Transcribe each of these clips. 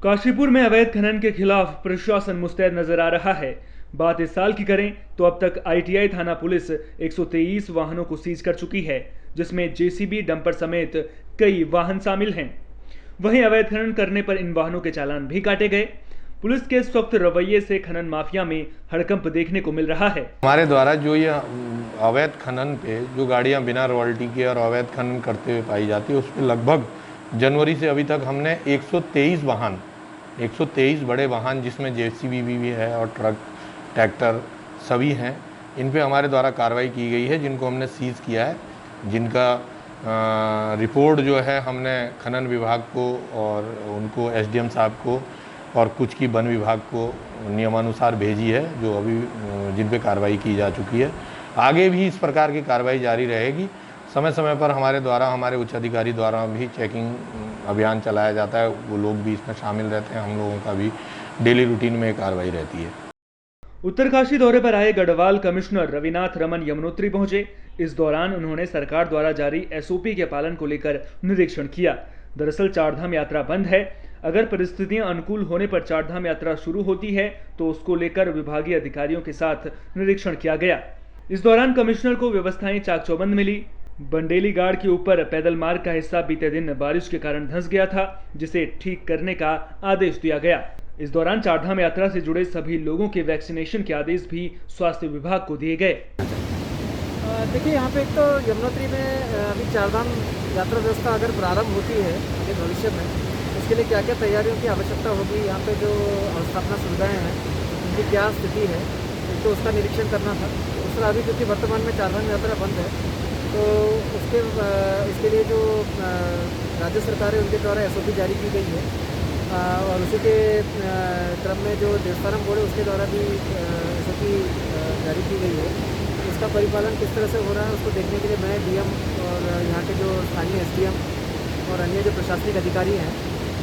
काशीपुर में अवैध खनन के खिलाफ प्रशासन मुस्तैद नजर आ रहा है। बात इस साल की करें तो अब तक आईटीआई थाना पुलिस 123 वाहनों को सीज कर चुकी है, जिसमें जेसीबी, डंपर समेत कई वाहन शामिल हैं। वहीं अवैध खनन करने पर इन वाहनों के चालान भी काटे गए। पुलिस के सख्त रवैये से खनन माफिया में हड़कंप देखने को मिल रहा है। हमारे द्वारा जो ये अवैध खनन पे जो गाड़ियां बिना रॉयल्टी के और अवैध खनन करते हुए पाई जाती है, उस पर लगभग जनवरी से अभी तक हमने 123 बड़े वाहन, जिसमें जेसीबी भी है और ट्रक, ट्रैक्टर सभी हैं, इन पे हमारे द्वारा कार्रवाई की गई है, जिनको हमने सीज़ किया है। जिनका रिपोर्ट जो है हमने खनन विभाग को और उनको एसडीएम साहब को और कुछ की वन विभाग को नियमानुसार भेजी है, जो अभी जिन पे कार्रवाई की जा चुकी है। आगे भी इस प्रकार की कार्रवाई जारी रहेगी। समय समय पर हमारे द्वारा, हमारे उच्च अधिकारी द्वारा भी चेकिंग अभियान चलाया जाता है। वो लोग भी इसमें शामिल रहते हैं। हम लोगों का भी डेली रूटीन में कार्रवाई रहती है। उत्तरकाशी दौरे पर आए गढ़वाल कमिश्नर रविनाथ रमन यमुनोत्री पहुंचे। इस दौरान उन्होंने सरकार द्वारा जारी एसओपी के पालन को लेकर निरीक्षण किया। दरअसल चारधाम यात्रा बंद है। अगर परिस्थितियां अनुकूल होने पर चारधाम यात्रा शुरू होती है तो उसको लेकर विभागीय अधिकारियों के साथ निरीक्षण किया गया। इस दौरान कमिश्नर को व्यवस्थाएं चाक चौबंद मिली। बंडेली गाड़ के ऊपर पैदल मार्ग का हिस्सा बीते दिन बारिश के कारण धंस गया था, जिसे ठीक करने का आदेश दिया गया। इस दौरान चारधाम यात्रा से जुड़े सभी लोगों के वैक्सीनेशन के आदेश भी स्वास्थ्य विभाग को दिए गए। देखिए, यहाँ पे एक तो यमुनोत्री में अभी चारधाम यात्रा व्यवस्था अगर प्रारंभ होती है आगे भविष्य में, उसके लिए क्या क्या तैयारियों की आवश्यकता होगी, यहाँ पे जो अवस्थापना सुविधाएं हैं उनकी क्या स्थिति है, तो उसका निरीक्षण करना था। दूसरा, अभी क्योंकि वर्तमान में चारधाम यात्रा बंद है, तो इसके लिए जो राज्य सरकार है उनके द्वारा एसओपी जारी की गई है, और उसी के क्रम में जो देवस्थानम बोर्ड है उसके द्वारा भी एसओपी जारी की गई है। इसका परिपालन किस तरह से हो रहा है उसको देखने के लिए मैं डीएम और यहाँ के जो स्थानीय एसडीएम और अन्य जो प्रशासनिक अधिकारी हैं,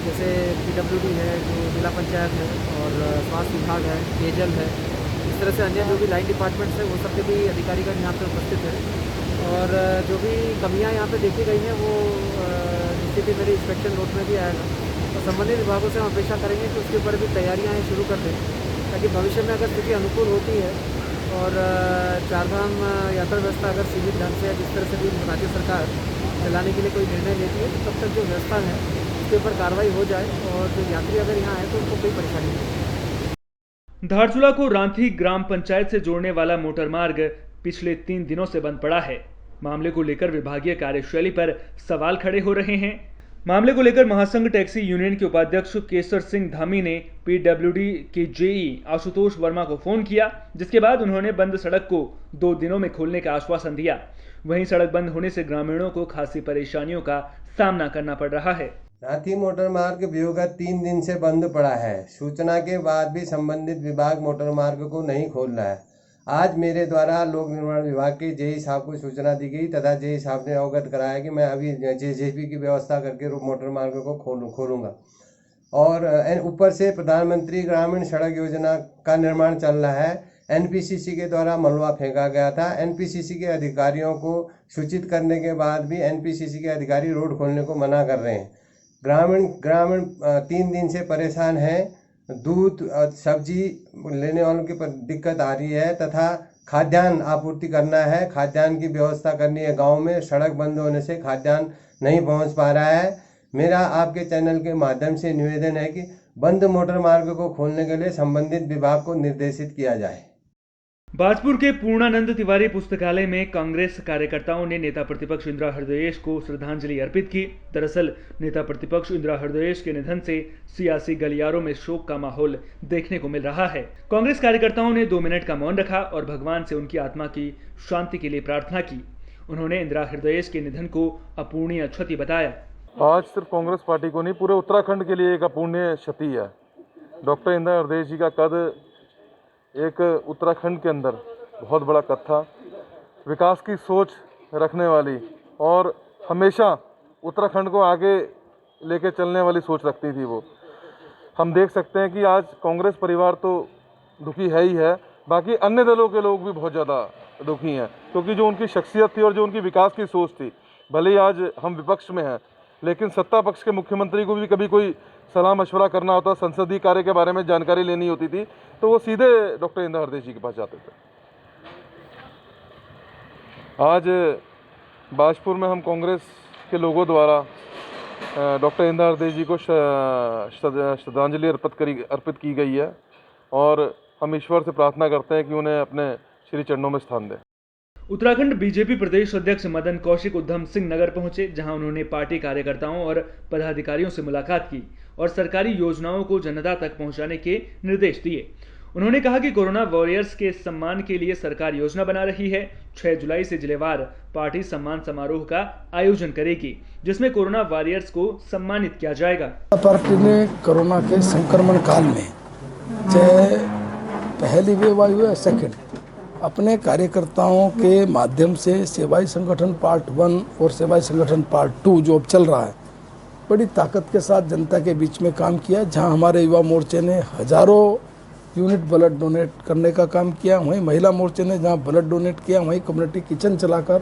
जैसे पीडब्ल्यूडी है, जो जिला पंचायत है, और स्वास्थ्य विभाग है, पेयजल है, इस तरह से अन्य जो भी लाइन डिपार्टमेंट्स है वो सबके भी अधिकारीगण यहाँ पर उपस्थित है। और जो भी कमियाँ यहाँ पे देखी गई हैं वो निश्चित ही मेरी इंस्पेक्शन नोट में भी आएगा, और संबंधित विभागों से हम अपेक्षा करेंगे कि उसके ऊपर भी तैयारियाँ शुरू कर दें, ताकि भविष्य में अगर स्थिति अनुकूल होती है और चारधाम यात्रा व्यवस्था अगर सीमित ढंग से जिस तरह से भी राज्य सरकार चलाने के लिए कोई निर्णय लेती है, तो तब तक जो व्यवस्था है उसके ऊपर कार्रवाई हो जाए और जो यात्री अगर यहाँ आए तो उनको कोई परेशानी नहीं। धारचूला को रांथी ग्राम पंचायत से जोड़ने वाला मोटर मार्ग पिछले 3 दिनों से बंद पड़ा है। मामले को लेकर विभागीय कार्यशैली पर सवाल खड़े हो रहे हैं। मामले को लेकर महासंघ टैक्सी यूनियन के उपाध्यक्ष केसर सिंह धामी ने पीडब्ल्यूडी के जेई आशुतोष वर्मा को फोन किया, जिसके बाद उन्होंने बंद सड़क को 2 दिनों में खोलने का आश्वासन दिया। वहीं सड़क बंद होने से ग्रामीणों को खासी परेशानियों का सामना करना पड़ रहा है। रांथी मोटर मार्ग वियोगत 3 दिन से बंद पड़ा है। सूचना के बाद भी संबंधित विभाग मोटर मार्ग को नहीं खोल रहा है। आज मेरे द्वारा लोक निर्माण विभाग के जेई साहब को सूचना दी गई तथा जेई साहब ने अवगत कराया कि मैं अभी जेसीबी की व्यवस्था करके मोटर मार्ग को खोलूंगा। और ऊपर से प्रधानमंत्री ग्रामीण सड़क योजना का निर्माण चल रहा है। एनपीसीसी के द्वारा मलबा फेंका गया था। एनपीसीसी के अधिकारियों को सूचित करने के बाद भी एनपीसीसी के अधिकारी रोड खोलने को मना कर रहे हैं। ग्रामीण 3 दिन से परेशान हैं। दूध सब्जी लेने वालों की दिक्कत आ रही है तथा खाद्यान्न आपूर्ति करना है, खाद्यान्न की व्यवस्था करनी है। गांव में सड़क बंद होने से खाद्यान्न नहीं पहुंच पा रहा है। मेरा आपके चैनल के माध्यम से निवेदन है कि बंद मोटर मार्ग को खोलने के लिए संबंधित विभाग को निर्देशित किया जाए। बाजपुर के पूर्णानंद तिवारी पुस्तकालय में कांग्रेस कार्यकर्ताओं ने नेता प्रतिपक्ष इंदिरा हृदयेश को श्रद्धांजलि अर्पित की। दरअसल नेता प्रतिपक्ष इंदिरा हृदयेश के निधन से सियासी गलियारों में शोक का माहौल देखने को मिल रहा है। कांग्रेस कार्यकर्ताओं ने 2 मिनट का मौन रखा और भगवान से उनकी आत्मा की शांति के लिए प्रार्थना की। उन्होंने इंदिरा हृदयेश के निधन को अपूर्णीय क्षति बताया। आज सिर्फ कांग्रेस पार्टी को नहीं, पूरे उत्तराखंड के लिए एक अपूर्णीय क्षति है। डॉक्टर इंदिरा हृदयेश जी का कद एक उत्तराखंड के अंदर बहुत बड़ा कद था। विकास की सोच रखने वाली और हमेशा उत्तराखंड को आगे लेके चलने वाली सोच रखती थी वो। हम देख सकते हैं कि आज कांग्रेस परिवार तो दुखी है ही है, बाकी अन्य दलों के लोग भी बहुत ज़्यादा दुखी हैं, क्योंकि जो उनकी शख्सियत थी और जो उनकी विकास की सोच थी, भले ही आज हम विपक्ष में हैं, लेकिन सत्ता पक्ष के मुख्यमंत्री को भी कभी कोई सलाह मशवरा करना होता, संसदीय कार्य के बारे में जानकारी लेनी होती थी, तो वो सीधे डॉक्टर इंदिरा हृदय जी के पास जाते थे। आज बाजपुर में हम कांग्रेस के लोगों द्वारा डॉक्टर इंदिरा हृदय जी को श्रद्धांजलि अर्पित की गई है और हम ईश्वर से प्रार्थना करते हैं कि उन्हें अपने श्री चरणों में स्थान दें। उत्तराखंड बीजेपी प्रदेश अध्यक्ष मदन कौशिक उधम सिंह नगर पहुंचे, जहां उन्होंने पार्टी कार्यकर्ताओं और पदाधिकारियों से मुलाकात की और सरकारी योजनाओं को जनता तक पहुंचाने के निर्देश दिए। उन्होंने कहा कि कोरोना वॉरियर्स के सम्मान के लिए सरकार योजना बना रही है। 6 जुलाई से जिलेवार पार्टी सम्मान समारोह का आयोजन करेगी, जिसमें कोरोना वॉरियर्स को सम्मानित किया जाएगा। पार्टी ने कोरोना के संक्रमण काल में, चाहे पहली वेव आई हो या सेकेंड, अपने कार्यकर्ताओं के माध्यम से सेवाई संगठन पार्ट 1 और सेवाई संगठन पार्ट 2 जो अब चल रहा है, बड़ी ताकत के साथ जनता के बीच में काम किया। जहां हमारे युवा मोर्चे ने हजारों यूनिट ब्लड डोनेट करने का काम किया, वहीं महिला मोर्चे ने जहां ब्लड डोनेट किया, वहीं कम्युनिटी किचन चलाकर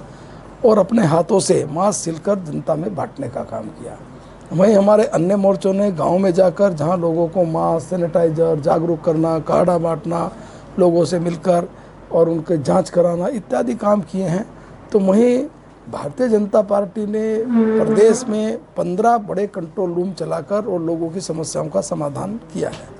और अपने हाथों से मास्क सिलकर जनता में बांटने का काम किया। वहीं हमारे अन्य मोर्चों ने गाँव में जाकर जहाँ लोगों को मास्क, सैनिटाइजर, जागरूक करना, काढ़ा बांटना, लोगों से मिलकर और उनके जांच कराना इत्यादि काम किए हैं। तो वहीं भारतीय जनता पार्टी ने प्रदेश में 15 बड़े कंट्रोल रूम चलाकर और लोगों की समस्याओं का समाधान किया है।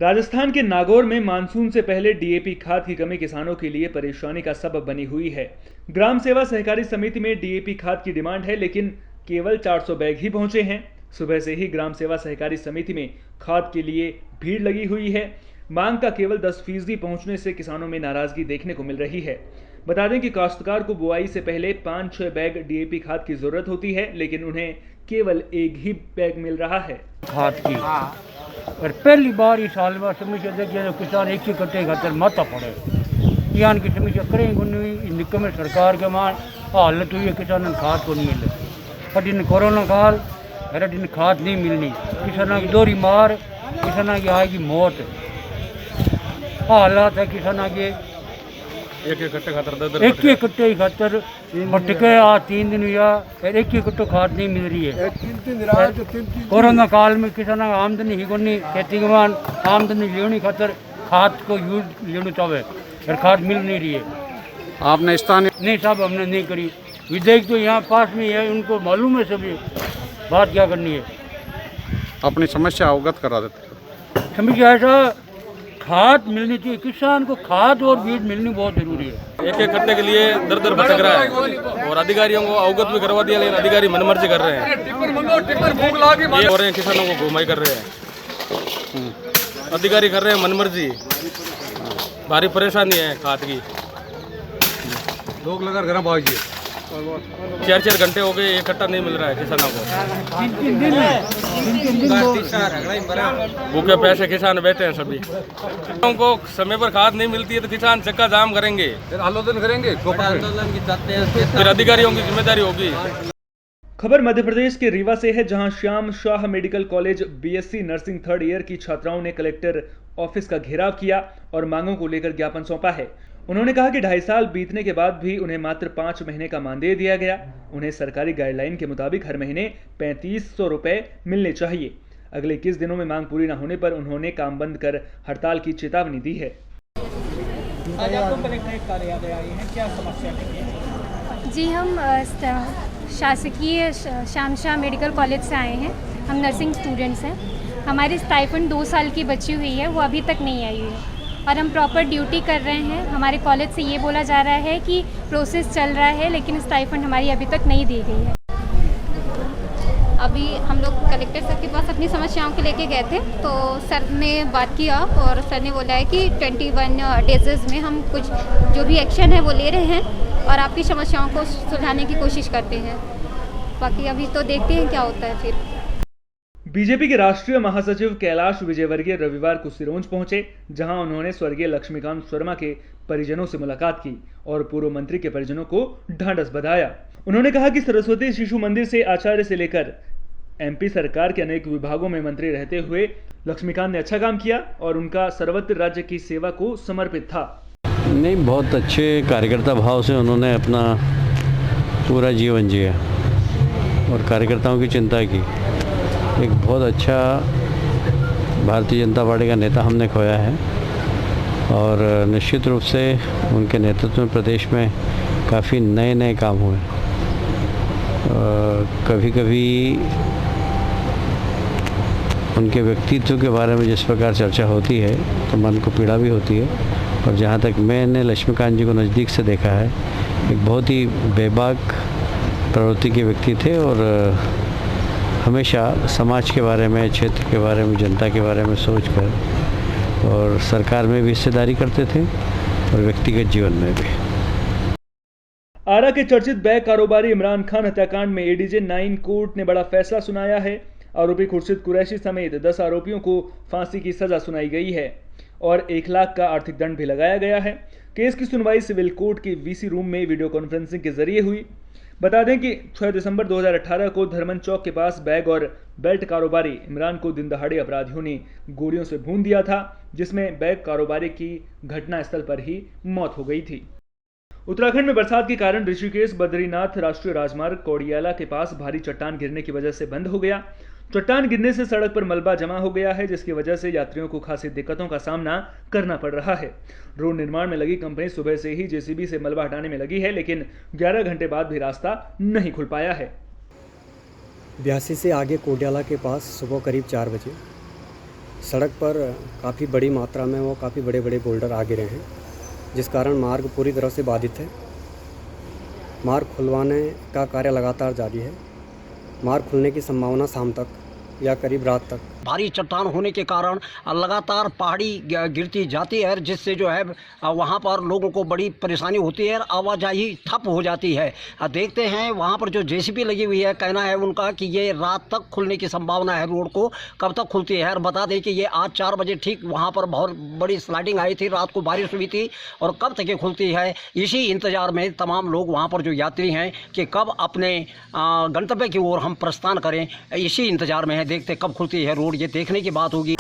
राजस्थान के नागौर में मानसून से पहले डीएपी खाद की कमी किसानों के लिए परेशानी का सबब बनी हुई है। ग्राम सेवा सहकारी समिति में डीएपी खाद की डिमांड है, लेकिन केवल 400 बैग ही पहुंचे हैं। सुबह से ही ग्राम सेवा सहकारी समिति में खाद के लिए भीड़ लगी हुई है। मांग का केवल 10% पहुंचने से किसानों में नाराजगी देखने को मिल रही है। बता दें कि काश्तकार को बुआई से पहले 5-6 बैग डीएपी खाद की जरूरत होती है, लेकिन उन्हें केवल 1 ही बैग मिल रहा है खाद की। और पहली बार इस साल में समीक्षा देखिए किसान एक ही कट्टे खातर माता पड़े, किसान की समीक्षा करेंगे निकम में सरकार के मान हालत हुई है, किसान खाद को नहीं मिले। पर इन कोरोना काल हर दिन खाद नहीं मिलनी, किसानों की दोहरी मार, किसानों की आएगी मौत। हालात है किसानों के एक एक कट्टे ही खातर भटके आज 3 दिन हुआ, एक ही कट्टो खाद नहीं मिल रही है। कोरोना काल में किसानों की आमदनी ही कोनी, खेती के मान आमदनी लेनी खातर खाद को यूज लेना चाहे और खाद मिल नहीं रही है। आपने स्थानीय नहीं साहब, हमने नहीं करी। विधेयक तो यहाँ पास में है, उनको मालूम है सभी बात क्या करनी है। अपनी समस्या अवगत करा देते। समस्या ऐसा खाद मिलनी चाहिए, किसान को खाद और बीज मिलनी बहुत जरूरी है। एक एक कट्टे के लिए दर दर भटक रहा है और अधिकारियों को अवगत भी करवा दिया, लेकिन अधिकारी मनमर्जी कर रहे हैं। ये हो रहे हैं, किसानों को घुमाई कर रहे हैं, अधिकारी कर रहे हैं मनमर्जी। भारी परेशानी है खाद की। लोग लगा घर भाग 4-4 घंटे हो गए, एक कट्टा नहीं मिल रहा है किसानों को। भूखे पैसे किसान बैठे हैं सभी। किसानों को समय पर खाद नहीं मिलती है तो किसान चक्का जाम करेंगे, फिर आंदोलन करेंगे, फिर अधिकारियों की जिम्मेदारी होगी। खबर मध्य प्रदेश के रीवा से है, जहां Shyam Shah medical college BSc nursing 3rd year की छात्राओं ने कलेक्टर ऑफिस का घेराव किया और मांगों को लेकर ज्ञापन सौंपा है। उन्होंने कहा कि 2.5 साल बीतने के बाद भी उन्हें मात्र 5 महीने का मानदेय दिया गया। उन्हें सरकारी गाइडलाइन के मुताबिक हर महीने 3500 रुपए मिलने चाहिए। अगले 21 दिनों में मांग पूरी न होने पर उन्होंने काम बंद कर हड़ताल की चेतावनी दी है। आज आप लोग कलेक्ट्रेट कार्यालय आए हैं, क्या समस्या है? जी, हम शासकीय श्याम शाह मेडिकल कॉलेज से आए हैं। हम नर्सिंग स्टूडेंट्स हैं। हमारी स्टाइपेंड 2 साल की बची हुई है, वो अभी तक नहीं आई हुई है और हम प्रॉपर ड्यूटी कर रहे हैं। हमारे कॉलेज से ये बोला जा रहा है कि प्रोसेस चल रहा है, लेकिन स्टाइपेंड हमारी अभी तक नहीं दी गई है। अभी हम लोग कलेक्टर सर के पास अपनी समस्याओं को लेके गए थे, तो सर ने बात किया और सर ने बोला है कि 21 डेज़ में हम कुछ जो भी एक्शन है वो ले रहे हैं और आपकी समस्याओं को सुलझाने की कोशिश करते हैं। बाकी अभी तो देखते हैं क्या होता है। फिर बीजेपी के राष्ट्रीय महासचिव कैलाश विजयवर्गीय रविवार को सिरोंज पहुंचे, जहां उन्होंने स्वर्गीय लक्ष्मीकांत शर्मा के परिजनों से मुलाकात की और पूर्व मंत्री के परिजनों को ढांढस बधाया। उन्होंने कहा कि सरस्वती शिशु मंदिर से आचार्य से लेकर एमपी सरकार के अनेक विभागों में मंत्री रहते हुए लक्ष्मीकांत ने अच्छा काम किया और उनका सर्वत्र राज्य की सेवा को समर्पित था। नहीं, बहुत अच्छे कार्यकर्ता भाव से उन्होंने अपना पूरा जीवन जिया। और कार्यकर्ताओं की चिंता की। एक बहुत अच्छा भारतीय जनता पार्टी का नेता हमने खोया है और निश्चित रूप से उनके नेतृत्व में प्रदेश में काफ़ी नए काम हुए। कभी कभी उनके व्यक्तित्व के बारे में जिस प्रकार चर्चा होती है तो मन को पीड़ा भी होती है, और जहाँ तक मैंने लक्ष्मीकांत जी को नज़दीक से देखा है, एक बहुत ही बेबाक प्रवृत्ति के व्यक्ति थे और हमेशा समाज के बारे में, क्षेत्र के बारे में, जनता के बारे में सोचकर और सरकार में भी हिस्सेदारी करते थे और व्यक्तिगत जीवन में भी। आरा के चर्चित बैंक कारोबारी इमरान खान हत्याकांड में एडीजे 9 कोर्ट ने बड़ा फैसला सुनाया है। आरोपी खुर्शीद कुरैशी समेत 10 आरोपियों को फांसी की सजा सुनाई गई है और 1 लाख का आर्थिक दंड भी लगाया गया है। केस की सुनवाई सिविल कोर्ट के वीसी रूम में वीडियो कॉन्फ्रेंसिंग के जरिए हुई। बता दें कि 6 दिसंबर 2018 को धर्मन चौक के पास बैग और बेल्ट कारोबारी इमरान को दिन दहाड़े अपराधियों ने गोलियों से भून दिया था, जिसमें बैग कारोबारी की घटनास्थल पर ही मौत हो गई थी। उत्तराखंड में बरसात के कारण ऋषिकेश बद्रीनाथ राष्ट्रीय राजमार्ग कोडियाला के पास भारी चट्टान गिरने की वजह से बंद हो गया। चट्टान गिरने से सड़क पर मलबा जमा हो गया है, जिसकी वजह से यात्रियों को खासी दिक्कतों का सामना करना पड़ रहा है। रोड निर्माण में लगी कंपनी सुबह से ही जेसीबी से मलबा हटाने में लगी है, लेकिन 11 घंटे बाद भी रास्ता नहीं खुल पाया है। ब्यासी से आगे कोडियाला के पास सुबह करीब 4 बजे सड़क पर काफ़ी बड़ी मात्रा में वो काफ़ी बड़े बड़े बोल्डर आ गिरे हैं, जिस कारण मार्ग पूरी तरह से बाधित है। मार्ग खुलवाने का कार्य लगातार जारी है। मार्ग खुलने की संभावना शाम तक या करीब रात तक। भारी चट्टान होने के कारण लगातार पहाड़ी गिरती जाती है, जिससे जो है वहाँ पर लोगों को बड़ी परेशानी होती है, आवाजाही ठप हो जाती है। देखते हैं वहाँ पर जो जेसीबी लगी हुई है, कहना है उनका कि ये रात तक खुलने की संभावना है। रोड को कब तक खुलती है। और बता दें कि ये आज 4 बजे ठीक वहाँ पर बहुत बड़ी स्लाइडिंग आई थी, रात को बारिश हुई थी, और कब तक ये खुलती है, इसी इंतज़ार में तमाम लोग वहाँ पर जो यात्री हैं कि कब अपने गंतव्य की ओर हम प्रस्थान करें, इसी इंतज़ार में है। देखते कब खुलती है रोड, ये देखने की बात होगी।